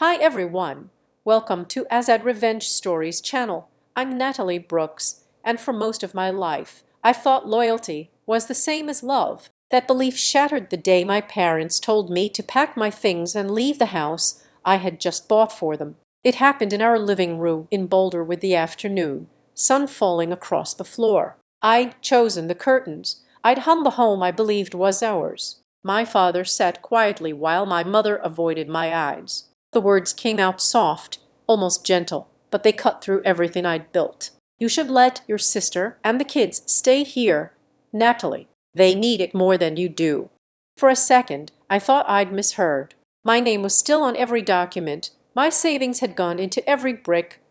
Hi everyone, welcome to Azad Revenge Stories channel. I'm Natalie Brooks, and for most of my life, I thought loyalty was the same as love. That belief shattered the day my parents told me to pack my things and leave the house I had just bought for them. It happened in our living room in Boulder with the afternoon, sun falling across the floor. I'd chosen the curtains. I'd hung the home I believed was ours. My father sat quietly while my mother avoided my eyes. The words came out soft, almost gentle, but they cut through everything I'd built. You should let your sister and the kids stay here, Natalie. They need it more than you do. For a second, I thought I'd misheard. My name was still on every document. My savings had gone into every brick.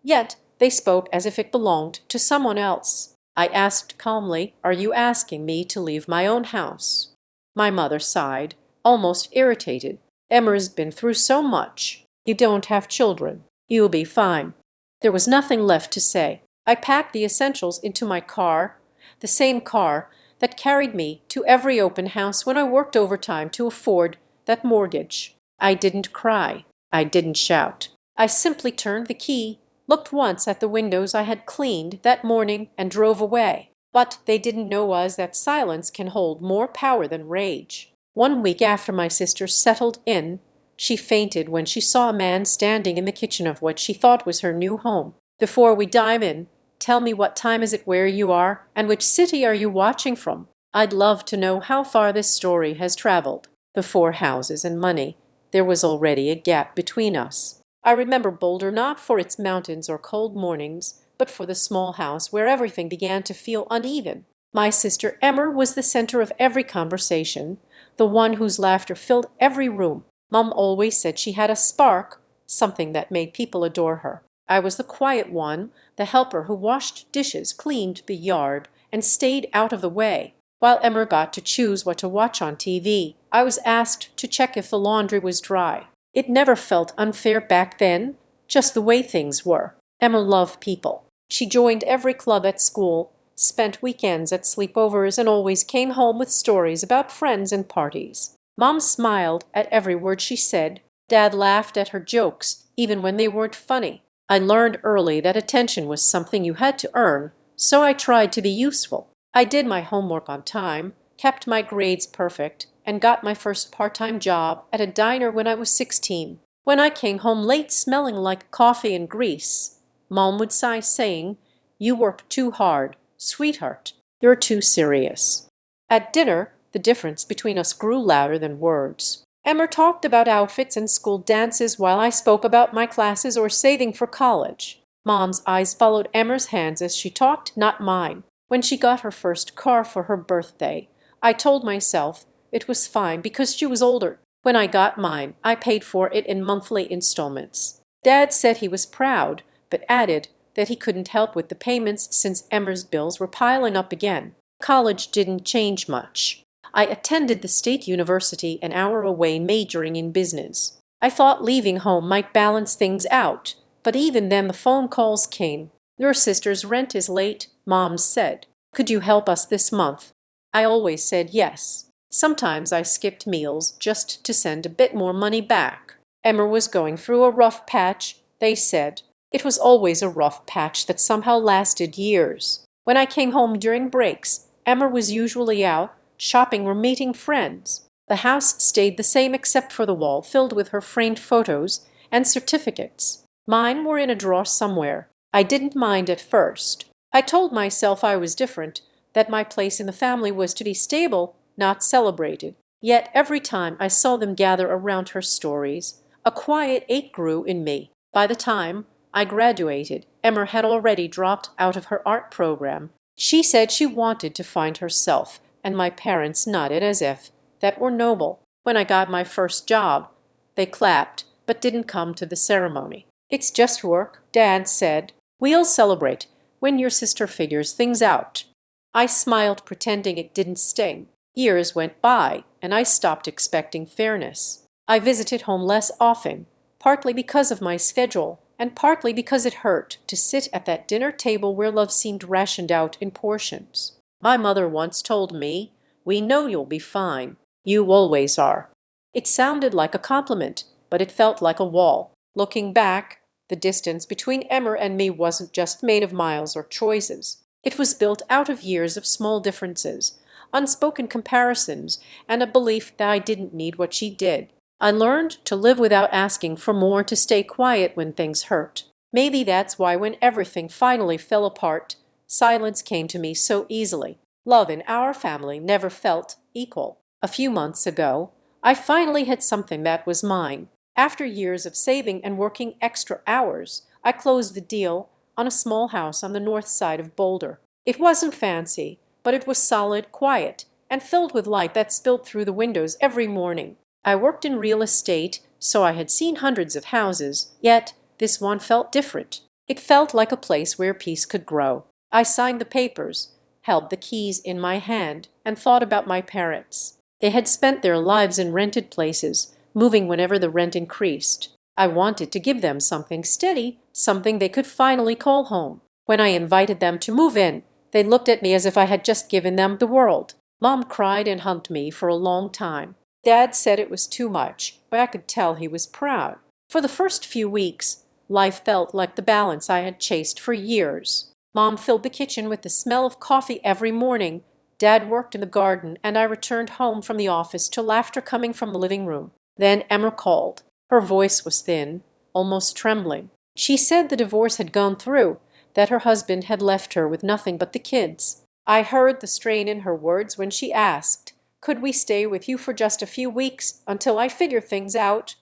Yet they spoke as if it belonged to someone else. I asked calmly, "Are you asking me to leave my own house?" My mother sighed, almost irritated. "Emmer's been through so much. You don't have children. You'll be fine." There was nothing left to say. I packed the essentials into my car, the same car that carried me to every open house when I worked overtime to afford that mortgage. I didn't cry. I didn't shout. I simply turned the key, looked once at the windows I had cleaned that morning, and drove away. What they didn't know was that silence can hold more power than rage. 1 week after my sister settled in, she fainted when she saw a man standing in the kitchen of what she thought was her new home. Before we dive in, tell me, what time is it where you are, and which city are you watching from? I'd love to know how far this story has traveled. Before houses and money, there was already a gap between us. I remember Boulder not for its mountains or cold mornings, but for the small house where everything began to feel uneven. My sister Emmer was the center of every conversation, the one whose laughter filled every room. Mom always said she had a spark, something that made people adore her. I was the quiet one, the helper who washed dishes, cleaned the yard, and stayed out of the way. While Emmer got to choose what to watch on TV, I was asked to check if the laundry was dry. It never felt unfair back then, just the way things were. Emma loved people. She joined every club at school, spent weekends at sleepovers, and always came home with stories about friends and parties. Mom smiled at every word she said. Dad laughed at her jokes, even when they weren't funny. I learned early that attention was something you had to earn, so I tried to be useful. I did my homework on time, kept my grades perfect, and got my first part-time job at a diner when I was 16. When I came home late smelling like coffee and grease, Mom would sigh, saying, "You work too hard, sweetheart. You're too serious." At dinner, the difference between us grew louder than words. Emmer talked about outfits and school dances while I spoke about my classes or saving for college. Mom's eyes followed Emmer's hands as she talked, not mine. When she got her first car for her birthday, I told myself it was fine because she was older. When I got mine, I paid for it in monthly installments. Dad said he was proud, but added that he couldn't help with the payments since Emmer's bills were piling up again. College didn't change much. I attended the state university an hour away, majoring in business. I thought leaving home might balance things out, but even then the phone calls came. "Your sister's rent is late," Mom said. "Could you help us this month?" I always said yes. Sometimes I skipped meals just to send a bit more money back. Emmer was going through a rough patch, they said. It was always a rough patch that somehow lasted years. When I came home during breaks, Emmer was usually out, shopping or meeting friends. The house stayed the same except for the wall filled with her framed photos and certificates. Mine were in a drawer somewhere. I didn't mind at first. I told myself I was different, that my place in the family was to be stable, not celebrated. Yet every time I saw them gather around her stories, a quiet ache grew in me. By the time I graduated, Emmer had already dropped out of her art program. She said she wanted to find herself, and my parents nodded as if that were noble. When I got my first job, they clapped, but didn't come to the ceremony. "It's just work," Dad said. "We'll celebrate when your sister figures things out." I smiled, pretending it didn't sting. Years went by, and I stopped expecting fairness. I visited home less often, partly because of my schedule, and partly because it hurt to sit at that dinner table where love seemed rationed out in portions. My mother once told me, "We know you'll be fine. You always are." It sounded like a compliment, but it felt like a wall. Looking back, the distance between Emmer and me wasn't just made of miles or choices. It was built out of years of small differences, unspoken comparisons, and a belief that I didn't need what she did. I learned to live without asking for more, to stay quiet when things hurt. Maybe that's why when everything finally fell apart, silence came to me so easily. Love in our family never felt equal. A few months ago, I finally had something that was mine. After years of saving and working extra hours, I closed the deal on a small house on the north side of Boulder. It wasn't fancy, but it was solid, quiet, and filled with light that spilled through the windows every morning. I worked in real estate, so I had seen hundreds of houses, yet this one felt different. It felt like a place where peace could grow. I signed the papers, held the keys in my hand, and thought about my parents. They had spent their lives in rented places, moving whenever the rent increased. I wanted to give them something steady, something they could finally call home. When I invited them to move in, they looked at me as if I had just given them the world. Mom cried and hugged me for a long time. Dad said it was too much, but I could tell he was proud. For the first few weeks, life felt like the balance I had chased for years. Mom filled the kitchen with the smell of coffee every morning. Dad worked in the garden, and I returned home from the office to laughter coming from the living room. Then Emma called. Her voice was thin, almost trembling. She said the divorce had gone through, that her husband had left her with nothing but the kids. I heard the strain in her words when she asked, "Could we stay with you for just a few weeks until I figure things out?"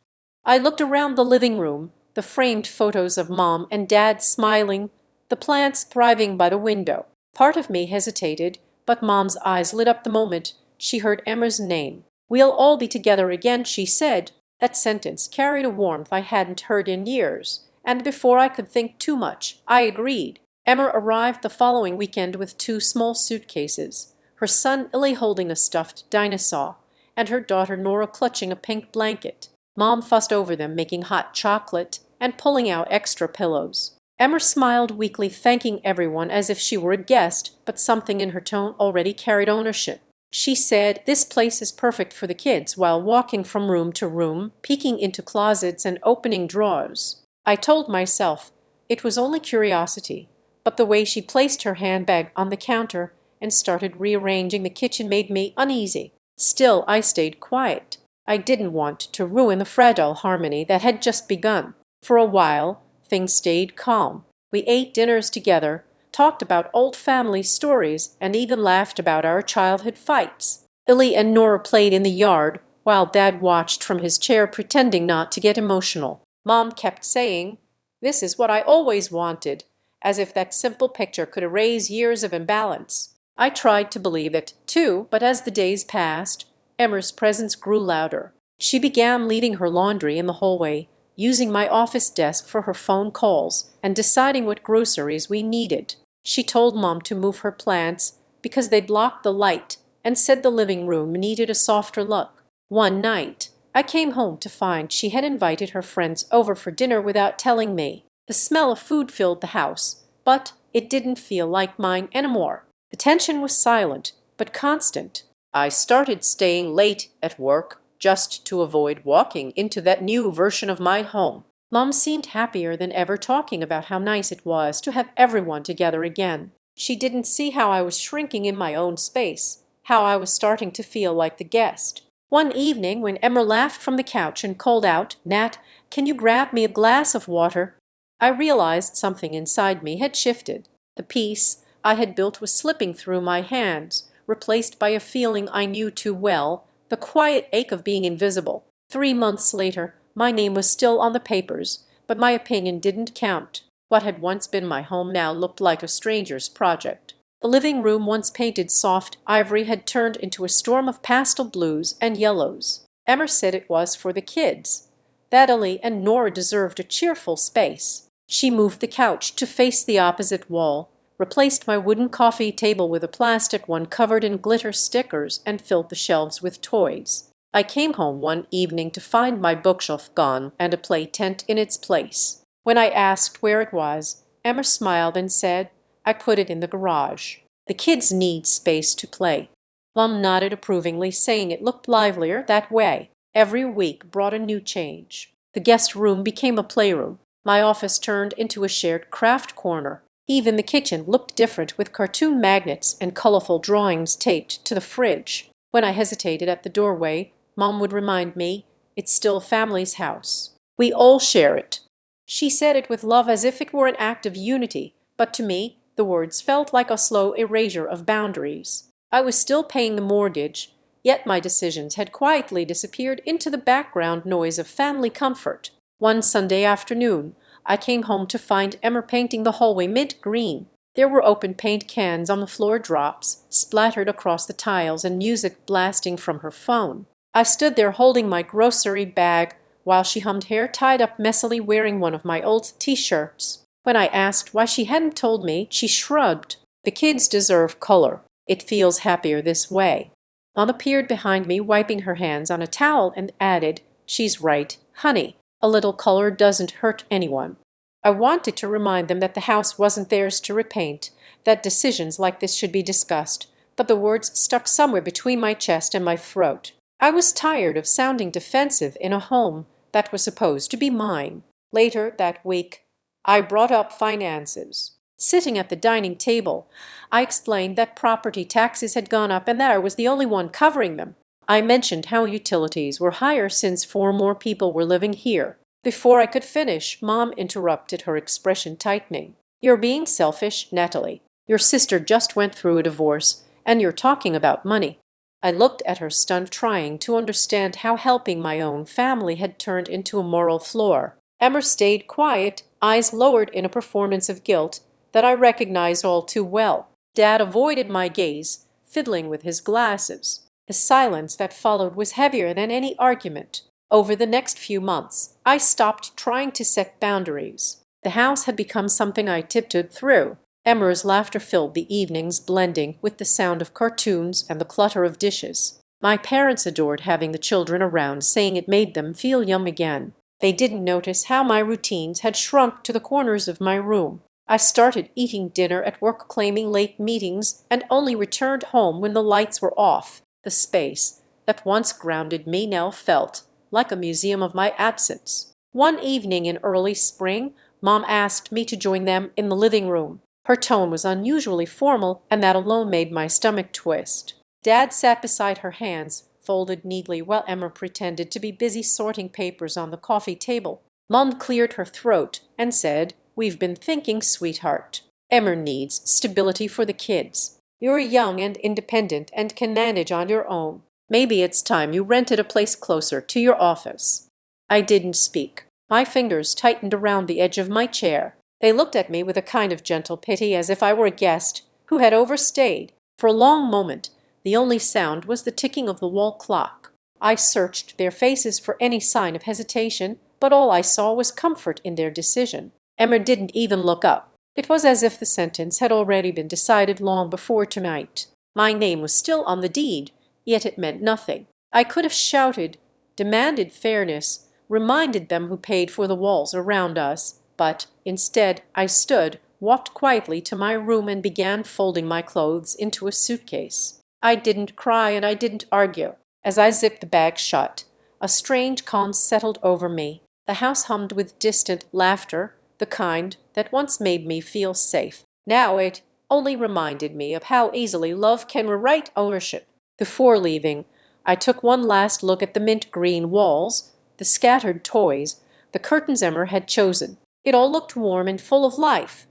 I looked around the living room, the framed photos of Mom and Dad smiling, the plants thriving by the window. Part of me hesitated, but Mom's eyes lit up the moment she heard Emma's name. "We'll all be together again," she said. That sentence carried a warmth I hadn't heard in years, and before I could think too much, I agreed. Emma arrived the following weekend with 2 small suitcases, her son Illy holding a stuffed dinosaur, and her daughter Nora clutching a pink blanket. Mom fussed over them, making hot chocolate and pulling out extra pillows. Emma smiled weakly, thanking everyone as if she were a guest, but something in her tone already carried ownership. She said, "This place is perfect for the kids," while walking from room to room, peeking into closets and opening drawers. I told myself it was only curiosity, but the way she placed her handbag on the counter and started rearranging the kitchen made me uneasy. Still, I stayed quiet. I didn't want to ruin the fragile harmony that had just begun. For a while, things stayed calm. We ate dinners together, talked about old family stories, and even laughed about our childhood fights. Illy and Nora played in the yard, while Dad watched from his chair, pretending not to get emotional. Mom kept saying, "This is what I always wanted," as if that simple picture could erase years of imbalance. I tried to believe it, too, but as the days passed, Emma's presence grew louder. She began leading her laundry in the hallway, using my office desk for her phone calls, and deciding what groceries we needed. She told Mom to move her plants because they blocked the light, and said the living room needed a softer look. One night, I came home to find she had invited her friends over for dinner without telling me. The smell of food filled the house, but it didn't feel like mine anymore. The tension was silent, but constant. I started staying late at work just to avoid walking into that new version of my home. Mom seemed happier than ever, talking about how nice it was to have everyone together again. She didn't see how I was shrinking in my own space, how I was starting to feel like the guest. One evening, when Emma laughed from the couch and called out, "Nat, can you grab me a glass of water?" I realized something inside me had shifted. The peace I had built was slipping through my hands, replaced by a feeling I knew too well, the quiet ache of being invisible. 3 months later, my name was still on the papers, but my opinion didn't count. What had once been my home now looked like a stranger's project. The living room, once painted soft ivory, had turned into a storm of pastel blues and yellows. Emma said it was for the kids. That Ellie and Nora deserved a cheerful space. She moved the couch to face the opposite wall, replaced my wooden coffee table with a plastic one covered in glitter stickers, and filled the shelves with toys. I came home one evening to find my bookshelf gone and a play tent in its place. When I asked where it was, Emma smiled and said, "I put it in the garage. The kids need space to play." Mom nodded approvingly, saying it looked livelier that way. Every week brought a new change. The guest room became a playroom. My office turned into a shared craft corner. Even the kitchen looked different with cartoon magnets and colorful drawings taped to the fridge. When I hesitated at the doorway, Mom would remind me, "It's still family's house. We all share it." She said it with love as if it were an act of unity, but to me, the words felt like a slow erasure of boundaries. I was still paying the mortgage, yet my decisions had quietly disappeared into the background noise of family comfort. One Sunday afternoon, I came home to find Emmer painting the hallway mint green. There were open paint cans on the floor, drops splattered across the tiles, and music blasting from her phone. I stood there holding my grocery bag while she hummed Hair Tied Up messily, wearing one of my old t-shirts. When I asked why she hadn't told me, she shrugged. "The kids deserve color. It feels happier this way." Mom appeared behind me, wiping her hands on a towel, and added, "She's right, honey. A little color doesn't hurt anyone." I wanted to remind them that the house wasn't theirs to repaint, that decisions like this should be discussed, but the words stuck somewhere between my chest and my throat. I was tired of sounding defensive in a home that was supposed to be mine. Later that week, I brought up finances. Sitting at the dining table, I explained that property taxes had gone up and that I was the only one covering them. I mentioned how utilities were higher since 4 more people were living here. Before I could finish, Mom interrupted, her expression tightening. "You're being selfish, Natalie. Your sister just went through a divorce, and you're talking about money." I looked at her, stunned, trying to understand how helping my own family had turned into a moral flaw. Emmer stayed quiet, eyes lowered in a performance of guilt that I recognized all too well. Dad avoided my gaze, fiddling with his glasses. The silence that followed was heavier than any argument. Over the next few months, I stopped trying to set boundaries. The house had become something I tiptoed through. Emmer's laughter filled the evenings, blending with the sound of cartoons and the clutter of dishes. My parents adored having the children around, saying it made them feel young again. They didn't notice how my routines had shrunk to the corners of my room. I started eating dinner at work, claiming late meetings, and only returned home when the lights were off. The space that once grounded me now felt like a museum of my absence. One evening in early spring, Mom asked me to join them in the living room. Her tone was unusually formal, and that alone made my stomach twist. Dad sat beside her, hands folded neatly, while Emma pretended to be busy sorting papers on the coffee table. Mom cleared her throat and said, "We've been thinking, sweetheart. Emma needs stability for the kids. You're young and independent and can manage on your own. Maybe it's time you rented a place closer to your office." I didn't speak. My fingers tightened around the edge of my chair. They looked at me with a kind of gentle pity, as if I were a guest who had overstayed. For a long moment, the only sound was the ticking of the wall clock. I searched their faces for any sign of hesitation, but all I saw was comfort in their decision. Emma didn't even look up. It was as if the sentence had already been decided long before tonight. My name was still on the deed, yet it meant nothing. I could have shouted, demanded fairness, reminded them who paid for the walls around us, but instead I stood, walked quietly to my room, and began folding my clothes into a suitcase. I didn't cry and I didn't argue. As I zipped the bag shut, a strange calm settled over me. The house hummed with distant laughter, the kind that once made me feel safe. Now it only reminded me of how easily love can rewrite ownership. Before leaving, I took one last look at the mint green walls, the scattered toys, the curtains Emmer had chosen. It all looked warm and full of life.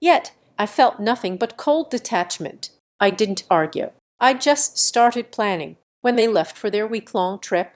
Yet I felt nothing but cold detachment. I didn't argue. I just started planning. When they left for their week-long trip,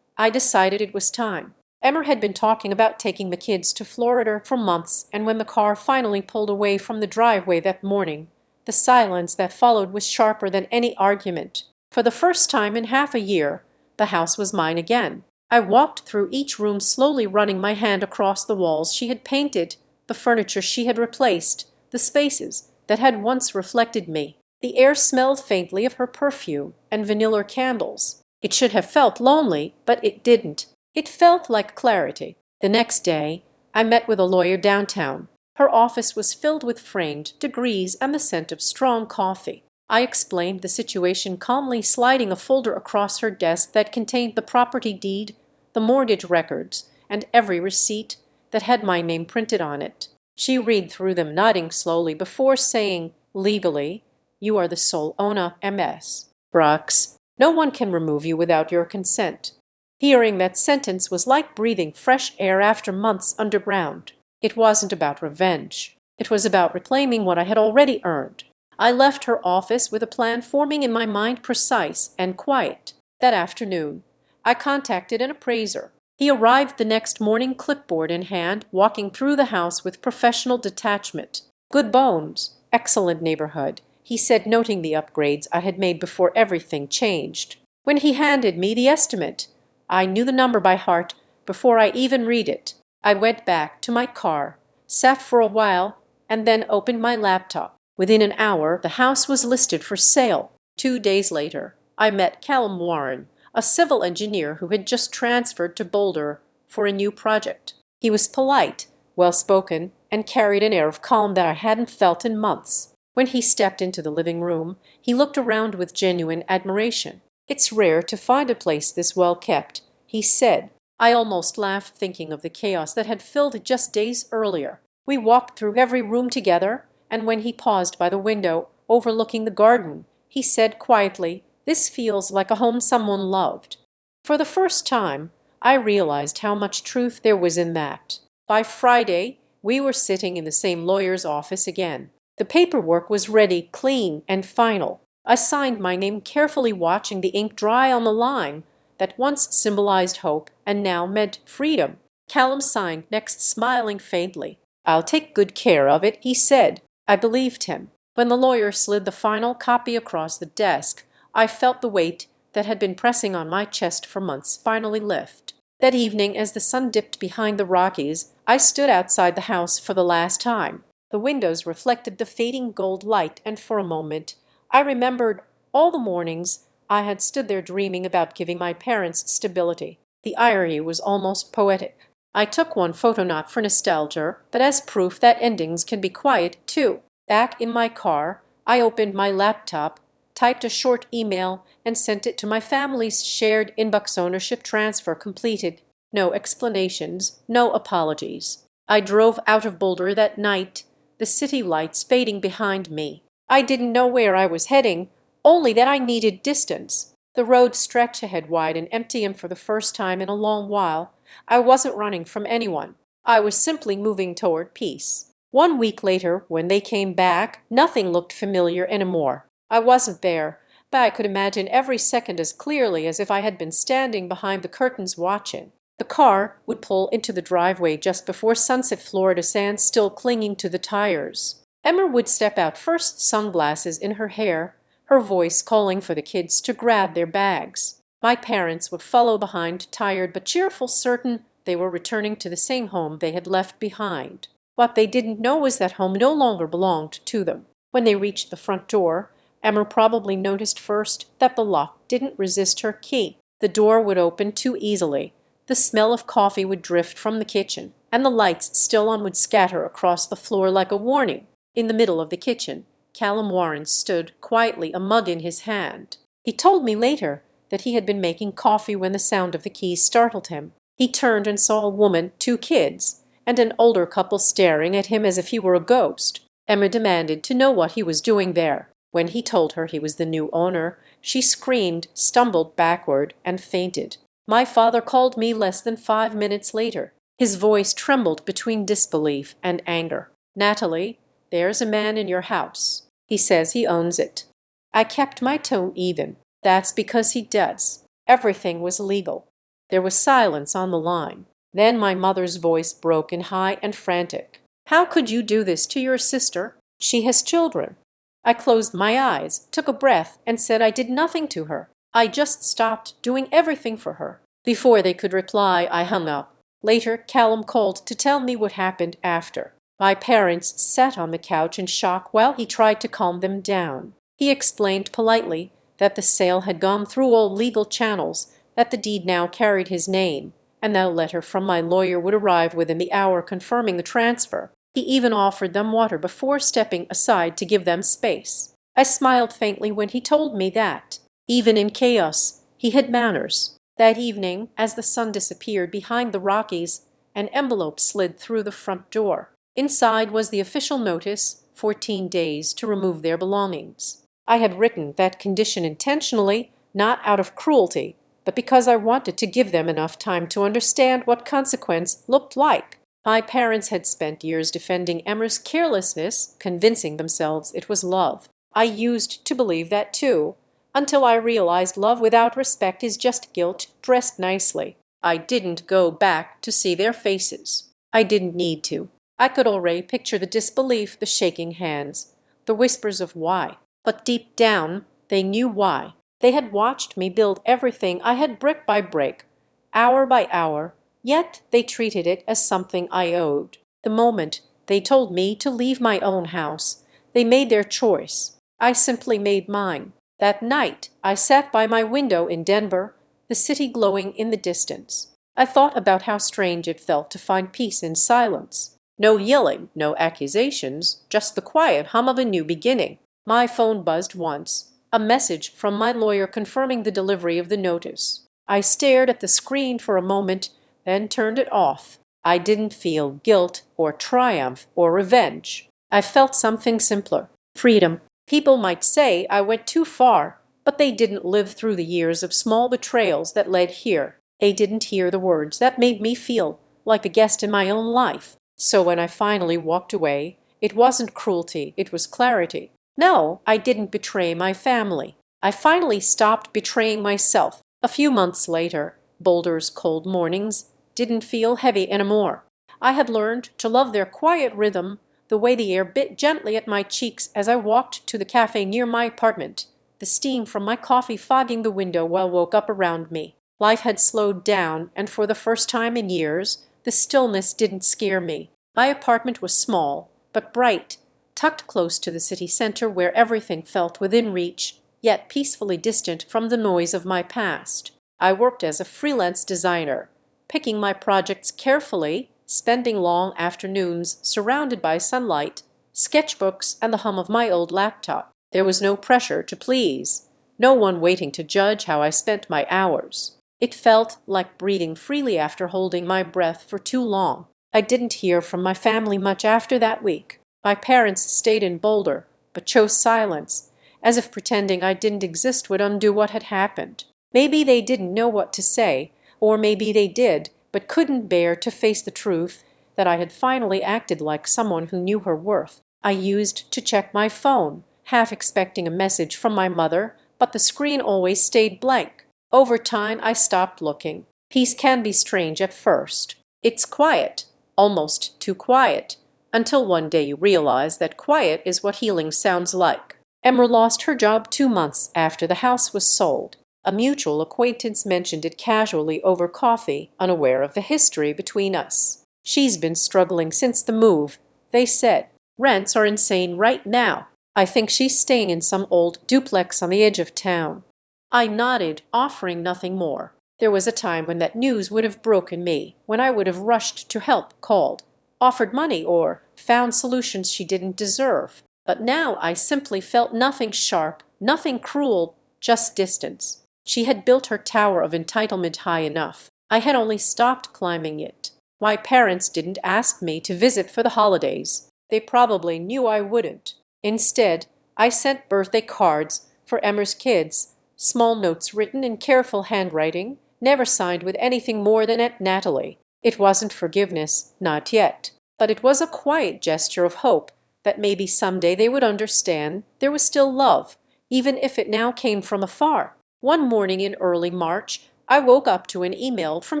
I decided it was time. Emmer had been talking about taking the kids to Florida for months, and when the car finally pulled away from the driveway that morning, the silence that followed was sharper than any argument. For the first time in half a year, the house was mine again. I walked through each room, slowly running my hand across the walls she had painted, the furniture she had replaced, the spaces that had once reflected me. The air smelled faintly of her perfume and vanilla candles. It should have felt lonely, but it didn't. It felt like clarity. The next day, I met with a lawyer downtown. Her office was filled with framed degrees and the scent of strong coffee. I explained the situation calmly, sliding a folder across her desk that contained the property deed, the mortgage records, and every receipt that had my name printed on it. She read through them, nodding slowly before saying, "Legally, you are the sole owner, Ms. Brooks. No one can remove you without your consent." Hearing that sentence was like breathing fresh air after months underground. It wasn't about revenge. It was about reclaiming what I had already earned. I left her office with a plan forming in my mind, precise and quiet. That afternoon, I contacted an appraiser. He arrived the next morning, clipboard in hand, walking through the house with professional detachment. "Good bones, excellent neighborhood," he said, noting the upgrades I had made before everything changed. When he handed me the estimate, I knew the number by heart before I even read it. I went back to my car, sat for a while, and then opened my laptop. Within an hour, the house was listed for sale. 2 days later, I met Callum Warren, a civil engineer who had just transferred to Boulder for a new project. He was polite, well-spoken, and carried an air of calm that I hadn't felt in months. When he stepped into the living room, he looked around with genuine admiration. "It's rare to find a place this well kept," he said. I almost laughed thinking of the chaos that had filled it just days earlier. We walked through every room together, and when he paused by the window overlooking the garden, he said quietly, "This feels like a home someone loved." For the first time, I realized how much truth there was in that. By Friday, we were sitting in the same lawyer's office again. The paperwork was ready, clean, and final. I signed my name carefully, watching the ink dry on the line that once symbolized hope and now meant freedom. Callum signed next, smiling faintly. "I'll take good care of it," he said. I believed him. When the lawyer slid the final copy across the desk, I felt the weight that had been pressing on my chest for months finally lift. That evening, as the sun dipped behind the Rockies, I stood outside the house for the last time. The windows reflected the fading gold light, and for a moment I remembered all the mornings I had stood there dreaming about giving my parents stability. The irony was almost poetic. I took one photo not for nostalgia, but as proof that endings can be quiet too. Back in my car, I opened my laptop, typed a short email, and sent it to my family's shared inbox. Ownership transfer completed. No explanations, no apologies. I drove out of Boulder that night, the city lights fading behind me. I didn't know where I was heading, only that I needed distance. The road stretched ahead wide and empty, and for the first time in a long while, I wasn't running from anyone. I was simply moving toward peace. 1 week later, when they came back, nothing looked familiar anymore. I wasn't there, but I could imagine every second as clearly as if I had been standing behind the curtains watching. The car would pull into the driveway just before sunset, Florida sand still clinging to the tires. Emma would step out first, sunglasses in her hair, her voice calling for the kids to grab their bags. My parents would follow behind, tired but cheerful, certain they were returning to the same home they had left behind. What they didn't know was that home no longer belonged to them. When they reached the front door, Emma probably noticed first that the lock didn't resist her key. The door would open too easily. The smell of coffee would drift from the kitchen, and the lights still on would scatter across the floor like a warning. In the middle of the kitchen, Callum Warren stood quietly, a mug in his hand. He told me later that he had been making coffee when the sound of the keys startled him. He turned and saw a woman, 2 kids, and an older couple staring at him as if he were a ghost. Emma demanded to know what he was doing there. When he told her he was the new owner, she screamed, stumbled backward, and fainted. My father called me less than 5 minutes later. His voice trembled between disbelief and anger. "Natalie, there's a man in your house. He says he owns it." I kept my tone even. "That's because he does." Everything was legal. There was silence on the line. Then my mother's voice broke in, high and frantic. "How could you do this to your sister? She has children." I closed my eyes, took a breath, and said I did nothing to her. I just stopped doing everything for her. Before they could reply, I hung up. Later, Callum called to tell me what happened after. My parents sat on the couch in shock while he tried to calm them down. He explained politely that the sale had gone through all legal channels, that the deed now carried his name, and that a letter from my lawyer would arrive within the hour confirming the transfer. He even offered them water before stepping aside to give them space. I smiled faintly when he told me that, even in chaos, he had manners. That evening, as the sun disappeared behind the Rockies, an envelope slid through the front door. Inside was the official notice, 14 days to remove their belongings. I had written that condition intentionally, not out of cruelty, but because I wanted to give them enough time to understand what consequence looked like. My parents had spent years defending Emmer's carelessness, convincing themselves it was love. I used to believe that too, until I realized love without respect is just guilt dressed nicely. I didn't go back to see their faces. I didn't need to. I could already picture the disbelief, the shaking hands, the whispers of why. But deep down, they knew why. They had watched me build everything I had brick by brick, hour by hour, yet they treated it as something I owed. The moment they told me to leave my own house, they made their choice. I simply made mine. That night, I sat by my window in Denver, the city glowing in the distance. I thought about how strange it felt to find peace in silence. No yelling, no accusations, just the quiet hum of a new beginning. My phone buzzed once, a message from my lawyer confirming the delivery of the notice. I stared at the screen for a moment, then turned it off. I didn't feel guilt or triumph or revenge. I felt something simpler, freedom. People might say I went too far, but they didn't live through the years of small betrayals that led here. They didn't hear the words that made me feel like a guest in my own life. So when I finally walked away, it wasn't cruelty, it was clarity. No, I didn't betray my family. I finally stopped betraying myself. A few months later, Boulder's cold mornings didn't feel heavy anymore. I had learned to love their quiet rhythm, the way the air bit gently at my cheeks as I walked to the cafe near my apartment, the steam from my coffee fogging the window while woke up around me. Life had slowed down, and for the first time in years, the stillness didn't scare me. My apartment was small, but bright, tucked close to the city center where everything felt within reach, yet peacefully distant from the noise of my past. I worked as a freelance designer, picking my projects carefully, spending long afternoons surrounded by sunlight, sketchbooks, and the hum of my old laptop. There was no pressure to please, no one waiting to judge how I spent my hours. It felt like breathing freely after holding my breath for too long. I didn't hear from my family much after that week. My parents stayed in Boulder, but chose silence, as if pretending I didn't exist would undo what had happened. Maybe they didn't know what to say, or maybe they did, but couldn't bear to face the truth that I had finally acted like someone who knew her worth. I used to check my phone, half expecting a message from my mother, but the screen always stayed blank. Over time, I stopped looking. Peace can be strange at first. It's quiet, almost too quiet, until one day you realize that quiet is what healing sounds like. Emma lost her job 2 months after the house was sold. A mutual acquaintance mentioned it casually over coffee, unaware of the history between us. She's been struggling since the move, they said. Rents are insane right now. I think she's staying in some old duplex on the edge of town. I nodded, offering nothing more. There was a time when that news would have broken me, when I would have rushed to help, called, offered money, or found solutions she didn't deserve. But now I simply felt nothing sharp, nothing cruel, just distance. She had built her tower of entitlement high enough. I had only stopped climbing it. My parents didn't ask me to visit for the holidays. They probably knew I wouldn't. Instead, I sent birthday cards for Emmer's kids, small notes written in careful handwriting, never signed with anything more than at Natalie. It wasn't forgiveness, not yet, but it was a quiet gesture of hope that maybe someday they would understand there was still love, even if it now came from afar. One morning in early March, I woke up to an email from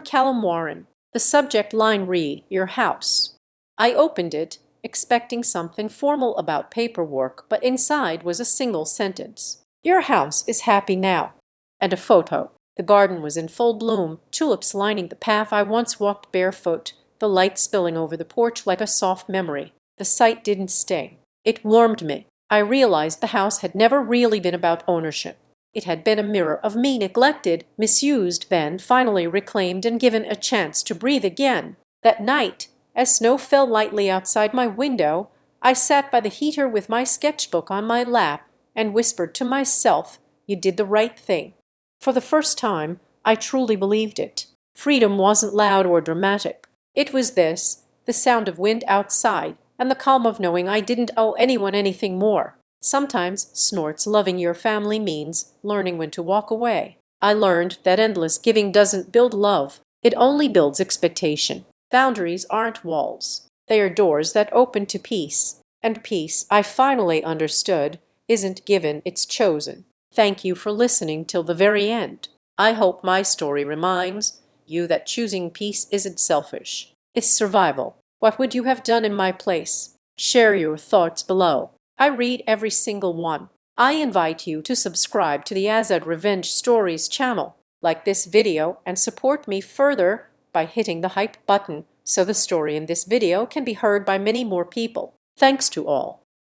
Callum Warren. The subject line read, "Your house." I opened it, expecting something formal about paperwork, but inside was a single sentence. "Your house is happy now." And a photo. The garden was in full bloom, tulips lining the path I once walked barefoot, the light spilling over the porch like a soft memory. The sight didn't sting. It warmed me. I realized the house had never really been about ownership. It had been a mirror of me, neglected, misused, then finally reclaimed and given a chance to breathe again. That night, as snow fell lightly outside my window, I sat by the heater with my sketchbook on my lap and whispered to myself, "You did the right thing." For the first time, I truly believed it. Freedom wasn't loud or dramatic. It was this, the sound of wind outside, and the calm of knowing I didn't owe anyone anything more. Sometimes, Snorts, loving your family means learning when to walk away. I learned that endless giving doesn't build love. It only builds expectation. Boundaries aren't walls. They are doors that open to peace. And peace, I finally understood, isn't given, it's chosen. Thank you for listening till the very end. I hope my story reminds you that choosing peace isn't selfish. It's survival. What would you have done in my place? Share your thoughts below. I read every single one. I invite you to subscribe to the Azad Revenge Stories channel, like this video, and support me further by hitting the hype button so the story in this video can be heard by many more people. Thanks to all.